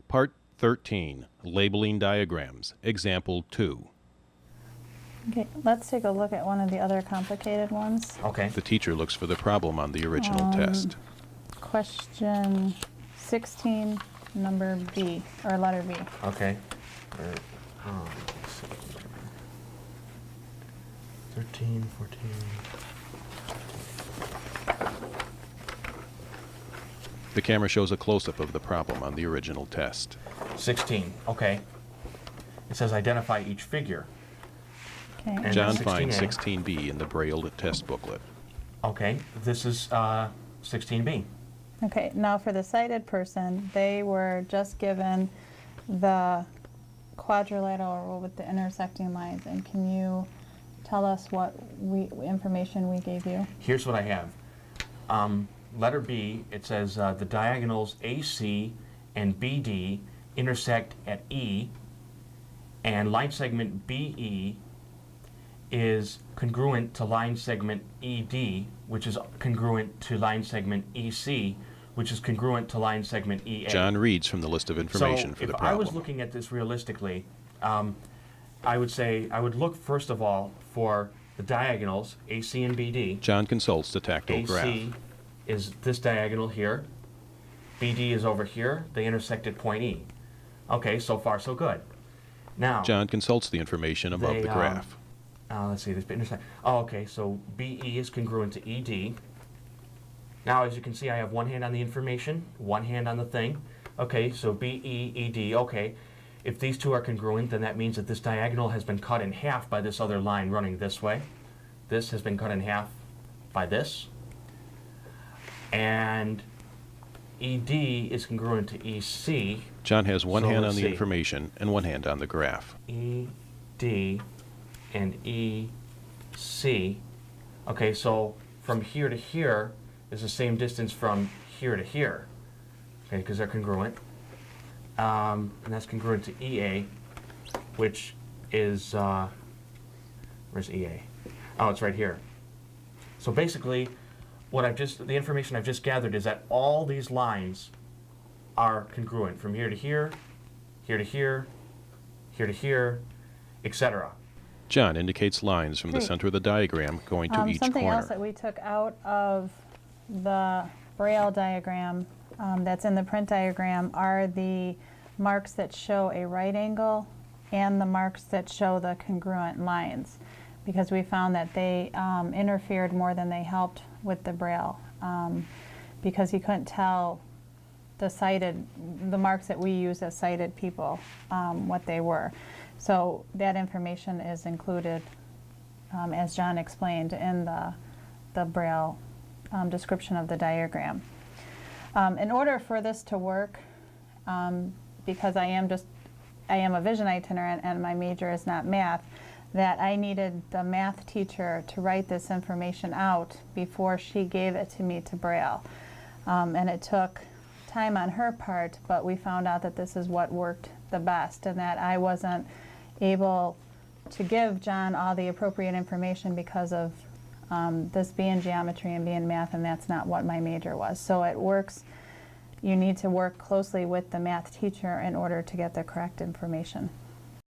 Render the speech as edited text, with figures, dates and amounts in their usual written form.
Part 13, Labeling Diagrams, Example 2. Okay, let's take a look at one of the other complicated ones. Okay. The teacher looks for the problem on the original test. Question 16, number B, or letter B. Okay. Let's see. 13, 14. The camera shows a close-up of the problem on the original test. 16. Okay. It says identify each figure. Okay. And John 16A. finds 16B in the Braille test booklet. Okay. This is 16B. Okay, now for the sighted person, they were just given the quadrilateral rule with the intersecting lines. And can you tell us what information we gave you? Here's what I have. Letter B, it says the diagonals AC and BD intersect at E, and line segment BE is congruent to line segment ED, which is congruent to line segment EC, which is congruent to line segment EA. John reads from the list of information So for the if I problem. was looking at this realistically, I would say I would look first of all for the diagonals, AC and BD. John consults the tactile graph. AC is this diagonal here. BD is over here. They intersect at point E. Okay, so far so good. Now, John consults the information above the graph. let's see, this intersect. Oh, okay, so BE is congruent to ED. Now, as you can see, I have one hand on the information, one hand on the thing. Okay, so BE, ED, okay. If these two are congruent, then that means that this diagonal has been cut in half by this other line running this way. This has been cut in half by this. And ED is congruent to EC. John has one So hand let's on the see. information and one hand on the graph. ED and EC. Okay, so from here to here is the same distance from here to here. Okay, because they're congruent. And that's congruent to EA, which is, where's EA? Oh, it's right here. So basically, the information I've just gathered is that all these lines are congruent from here to here, here to here, here to here, etc. John indicates lines from the Great. center of the diagram going to each Something corner. else that we took out of the Braille diagram that's in the print diagram are the marks that show a right angle and the marks that show the congruent lines, because we found that they interfered more than they helped with the Braille, because you couldn't tell the marks that we use as sighted people, what they were. So that information is included, as John explained, in the Braille description of the diagram. In order for this to work, because I am a vision itinerant and my major is not math, that I needed the math teacher to write this information out before she gave it to me to Braille. And it took time on her part, but we found out that this is what worked the best, and that I wasn't able to give John all the appropriate information because of this being geometry and being math, and that's not what my major was. So it works. You need to work closely with the math teacher in order to get the correct information.